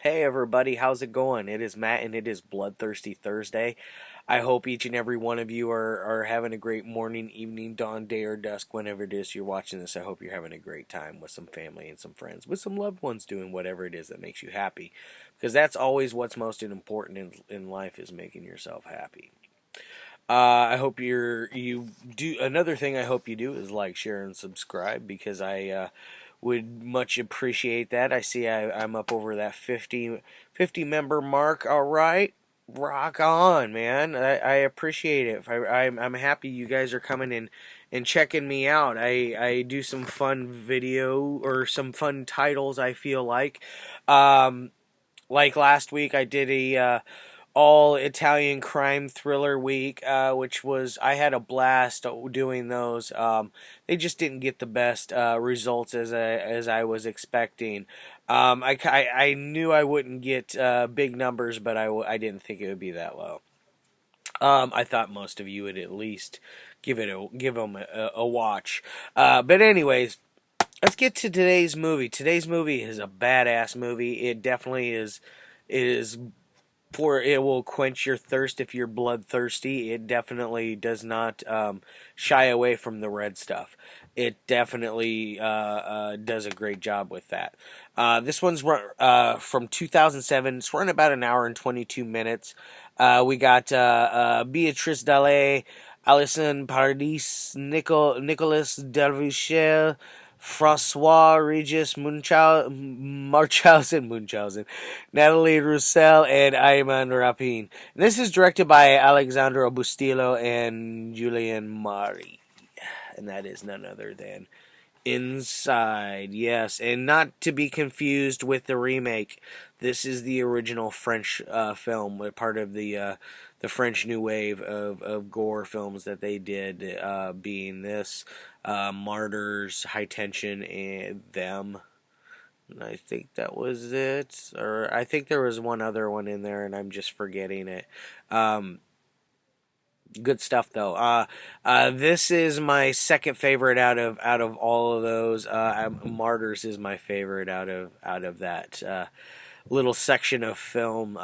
Hey everybody, how's it going? It is Matt and it is Bloodthirsty Thursday. I hope each and every one of you are having a great morning, evening, dawn, day, or dusk, whenever it is you're watching this. I hope you're having a great time with some family and some friends, with some loved ones doing whatever it is that makes you happy. Because that's always what's most important in life is making yourself happy. I hope you do. Another thing I hope you do is like, share, and subscribe because I would much appreciate that. I see I'm up over that 50 member mark. All right, rock on, man. I appreciate it. I'm happy you guys are coming in and checking me out. I do some fun video or some fun titles. I feel like last week I did a all Italian crime thriller week, which was I had a blast doing those. They just didn't get the best results as I was expecting. I knew I wouldn't get big numbers, but I didn't think it would be that low. I thought most of you would at least give them a watch. But anyways, let's get to today's movie. Today's movie is a badass movie. It definitely is for it will quench your thirst if you're bloodthirsty. It definitely does not shy away from the red stuff. It definitely does a great job with that. This one's from 2007. It's run about an hour and 22 minutes. We got Beatrice, Dalle, Alysson, Paradis, Nicolas Duvauchelle, François-Regis, Marchasson, Nathalie, Roussel, and Aymen Rapin. And this is directed by Alexandre Bustillo and Julian Maury. And that is none other than Inside. Yes, and not to be confused with the remake. This is the original French film, part of the French New Wave of gore films that they did, being this, Martyrs, High Tension, and Them. And I think that was it. Or I think there was one other one in there, and I'm just forgetting it. Good stuff though. This is my second favorite out of all of those. Martyrs is my favorite out of that little section of film.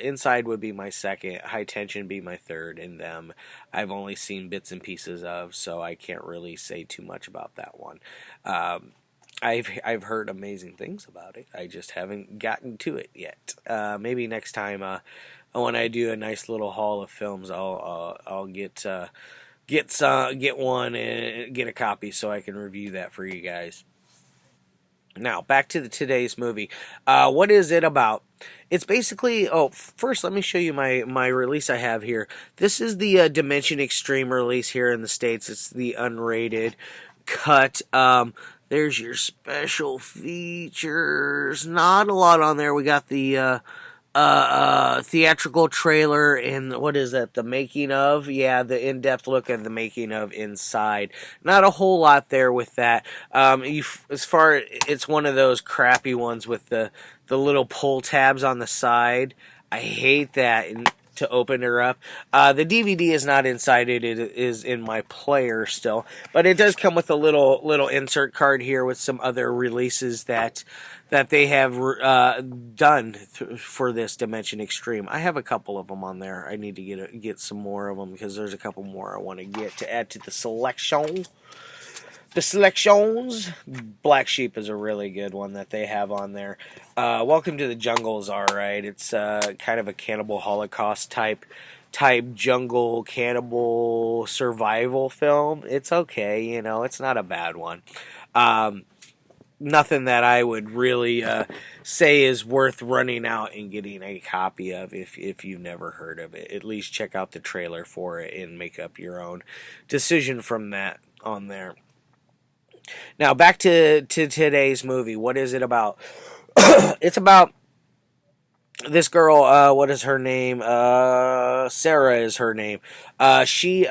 Inside would be my second. High Tension be my third, and Them I've only seen bits and pieces of, so I can't really say too much about that one. I've heard amazing things about it. I just haven't gotten to it yet. Maybe next time. When I do a nice little haul of films, I'll get one and get a copy so I can review that for you guys. Now back to today's movie. What is it about? It's basically. Oh, first let me show you my release I have here. This is the Dimension Extreme release here in the States. It's the unrated cut. There's your special features. Not a lot on there. We got the theatrical trailer and what is that? The making of? Yeah, the in-depth look at the making of Inside. Not a whole lot there with that. It's one of those crappy ones with the little pull tabs on the side. I hate that. To open her up. The DVD is not inside it. It is in my player still, but it does come with a little insert card here with some other releases that they have done for this Dimension Extreme. I have a couple of them on there. I need to get some more of them because there's a couple more I want to get to add to the selection. The selections. Black Sheep is a really good one that they have on there. Welcome to the Jungle is alright. It's kind of a cannibal holocaust type jungle cannibal survival film. It's okay, it's not a bad one. Nothing that I would really say is worth running out and getting a copy of if you've never heard of it. At least check out the trailer for it and make up your own decision from that on there. Now, back to today's movie. What is it about? It's about this girl. What is her name? Sarah is her name. She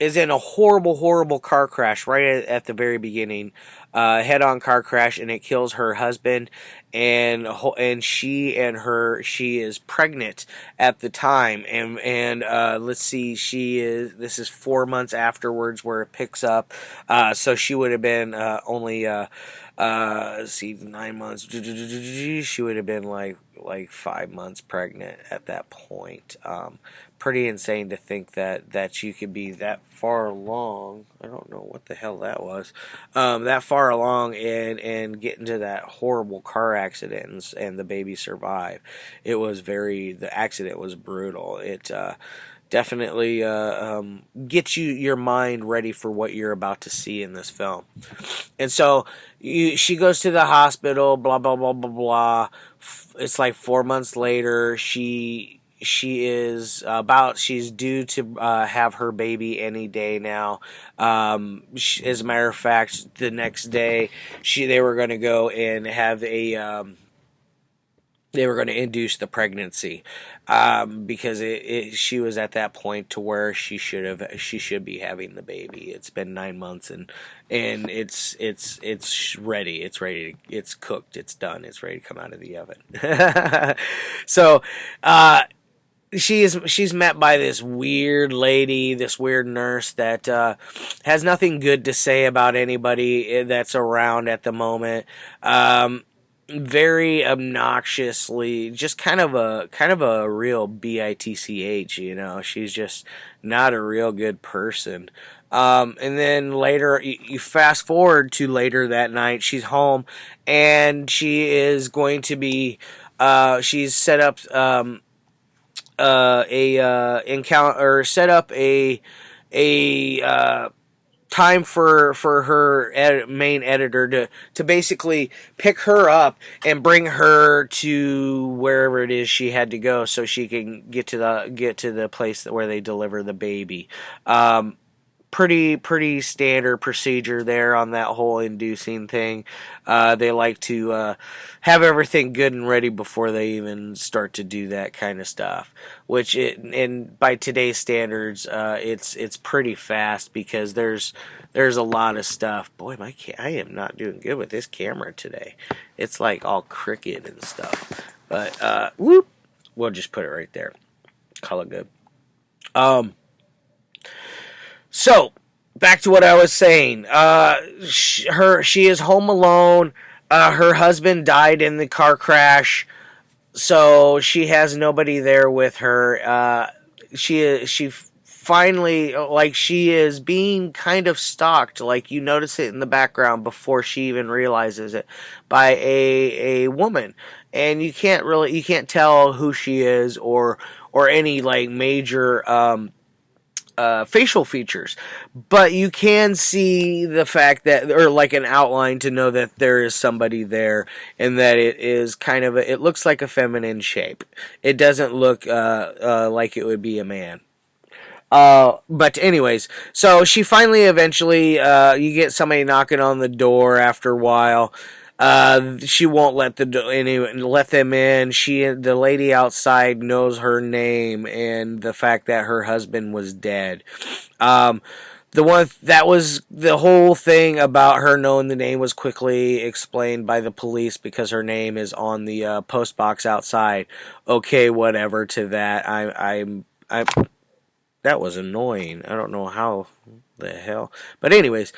is in a horrible, horrible car crash right at the very beginning, head-on car crash, and it kills her husband, and she is pregnant at the time, and let's see, this is 4 months afterwards where it picks up, so she would have been only let's see, 9 months. She would have been like 5 months pregnant at that point. Pretty insane to think that you could be that far along. I don't know what the hell that was. That far along and get into that horrible car accident and the baby survive. The accident was brutal. It definitely gets your mind ready for what you're about to see in this film. And so she goes to the hospital, blah, blah, blah, blah, blah. It's like 4 months later. She's due to have her baby any day now. As a matter of fact, the next day they were going to go and have they were going to induce the pregnancy, because she was at that point to where she should be having the baby. It's been 9 months and it's ready. It's cooked. It's done. It's ready to come out of the oven. So, she's met by this weird lady, this weird nurse that has nothing good to say about anybody that's around at the moment. Very obnoxiously, just kind of a real bitch, you know. She's just not a real good person. And then later, you fast forward to later that night, she's home, and she is going to be, she's set up a time for her main editor to basically pick her up and bring her to wherever it is she had to go, so she can get to the place where they deliver the baby. Pretty standard procedure there on that whole inducing thing. They like to have everything good and ready before they even start to do that kind of stuff. Which by today's standards, it's pretty fast, because there's a lot of stuff. Boy, I am not doing good with this camera today. It's like all crooked and stuff. But we'll just put it right there. Call it good. So, back to what I was saying. She is home alone. Her husband died in the car crash, so she has nobody there with her. She finally, like, she is being kind of stalked. Like, you notice it in the background before she even realizes it, by a woman, and you can't tell who she is or any like major facial features, but you can see the fact that, or like an outline to know that there is somebody there, and that it is kind of it looks like a feminine shape. It doesn't look like it would be a man. But anyways, so she finally eventually you get somebody knocking on the door after a while. She won't let them in. The lady outside knows her name and the fact that her husband was dead. The whole thing about her knowing the name was quickly explained by the police, because her name is on the post box outside. Okay, whatever to that. That was annoying. I don't know how the hell, but anyways,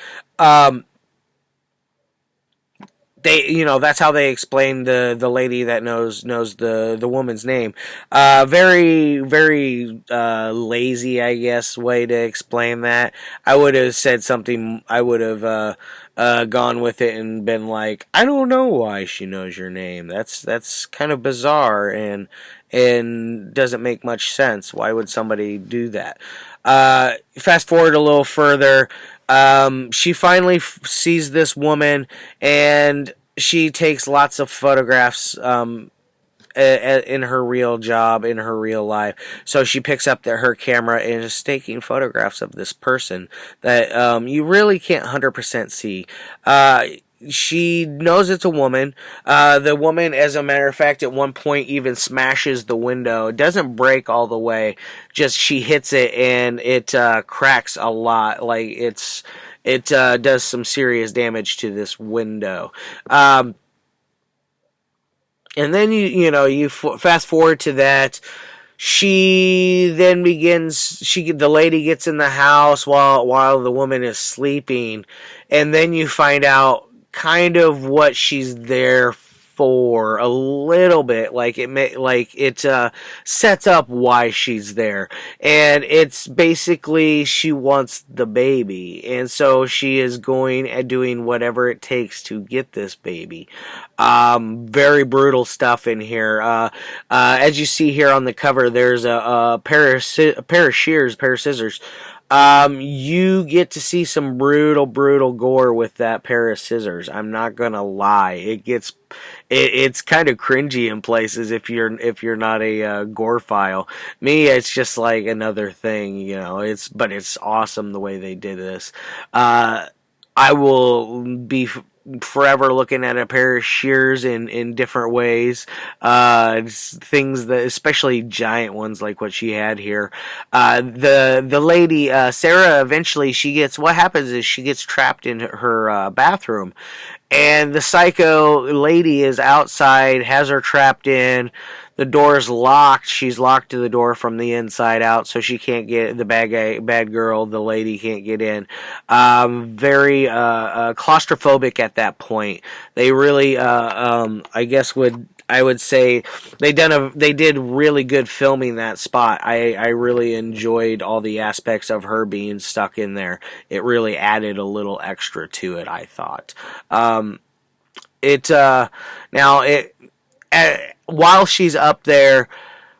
that's how they explain the lady that knows the woman's name. Very, very lazy, I guess, way to explain that. I would have said something. I would have gone with it and been like, I don't know why she knows your name. That's kind of bizarre and doesn't make much sense. Why would somebody do that? Fast forward a little further. She finally sees this woman, and she takes lots of photographs in her real job, in her real life. So she picks up her camera and is taking photographs of this person that you really can't 100% see. she knows it's a woman. The woman, as a matter of fact, at one point even smashes the window. It doesn't break all the way, just she hits it and it cracks a lot. Like it does some serious damage to this window. And then you fast forward to that. She then begins. The lady gets in the house while the woman is sleeping, and then you find out kind of what she's there for a little bit. It sets up why she's there, and it's basically she wants the baby, and so she is going and doing whatever it takes to get this baby. Very brutal stuff in here. As you see here on the cover, there's a pair of scissors. You get to see some brutal gore with that pair of scissors. I'm not gonna lie. It's kind of cringy in places if you're not a gore file. Me, it's just like another thing, but it's awesome the way they did this. I will be forever looking at a pair of shears in different ways. Things that, especially giant ones like what she had here. The lady, Sarah, eventually what happens is she gets trapped in her bathroom. And the psycho lady is outside, has her trapped in. The door's locked. She's locked to the door from the inside out, so she can't get the bad girl. The lady can't get in. Very claustrophobic at that point. They really, I would say they did really good filming that spot. I really enjoyed all the aspects of her being stuck in there. It really added a little extra to it, I thought. While she's up there,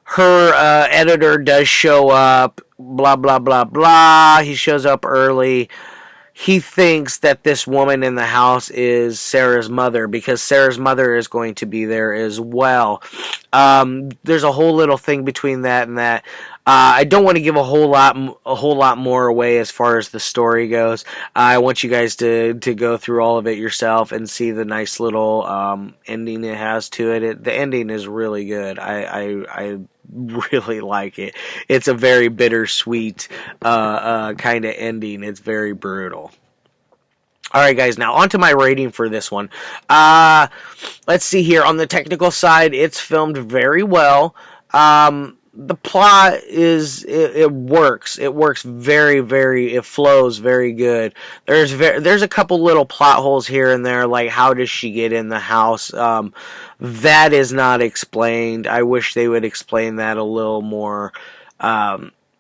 her editor does show up. Blah blah blah blah. He shows up early. He thinks that this woman in the house is Sarah's mother because Sarah's mother is going to be there as well. There's a whole little thing between that and that. I don't want to give a whole lot more away as far as the story goes. I want you guys to go through all of it yourself and see the nice little ending it has to it. The ending is really good. I really like it. It's a very bittersweet kind of ending. It's very brutal. Alright guys, now on to my rating for this one. Let's see here. On the technical side, it's filmed very well. The plot it works. It works it flows very good. There's a couple little plot holes here and there, like how does she get in the house? That is not explained. I wish they would explain that a little more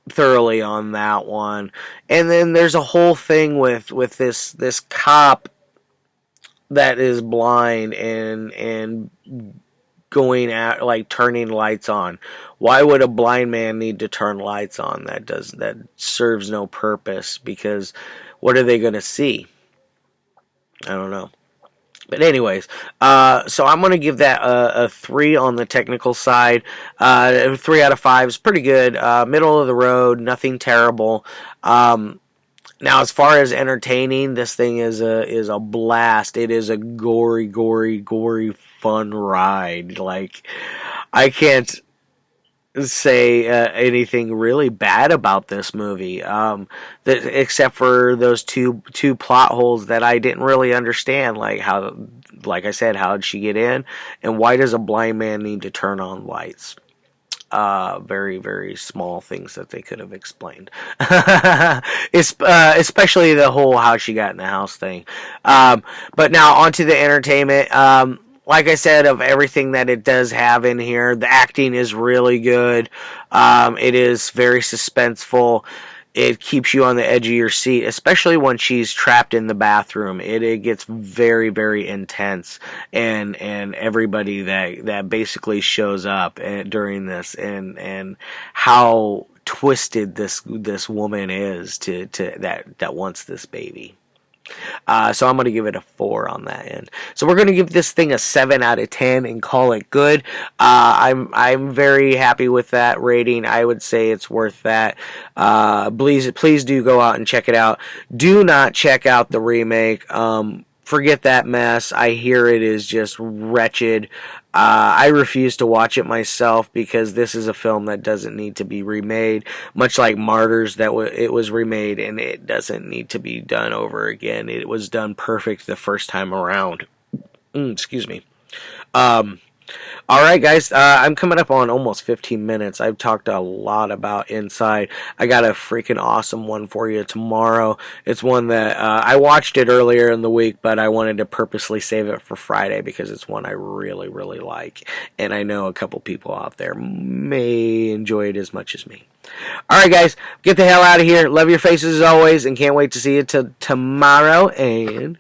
thoroughly on that one. And then there's a whole thing with this cop that is blind and going at, like, turning lights on. Why would a blind man need to turn lights on? That serves no purpose, because what are they going to see? I don't know. But anyways, so I'm going to give that a 3 on the technical side. 3 out of 5 is pretty good. Middle of the road, nothing terrible. Now, as far as entertaining, this thing is a blast. It is a gory, fun ride. Like, I can't say anything really bad about this movie, except for those two plot holes that I didn't really understand. Like I said, how did she get in, and why does a blind man need to turn on lights? Very, very small things that they could have explained. Especially the whole how she got in the house thing. But now onto the entertainment. Like I said, of everything that it does have in here, the acting is really good. It is very suspenseful. It keeps you on the edge of your seat, especially when she's trapped in the bathroom. It gets very, very intense, and everybody that basically shows up during this, and how twisted this woman is to that wants this baby. So I'm going to give it a 4 on that end. So we're going to give this thing a 7 out of 10 and call it good. I'm very happy with that rating. I would say it's worth that. Please do go out and check it out. Do not check out the remake. forget that mess. I hear it is just wretched. I refuse to watch it myself because this is a film that doesn't need to be remade. Much like Martyrs, it was remade and it doesn't need to be done over again. It was done perfect the first time around. Excuse me. All right, guys, I'm coming up on almost 15 minutes. I've talked a lot about Inside. I got a freaking awesome one for you tomorrow. It's one that I watched it earlier in the week, but I wanted to purposely save it for Friday because it's one I really, really like. And I know a couple people out there may enjoy it as much as me. All right, guys, get the hell out of here. Love your faces as always, and can't wait to see you tomorrow. And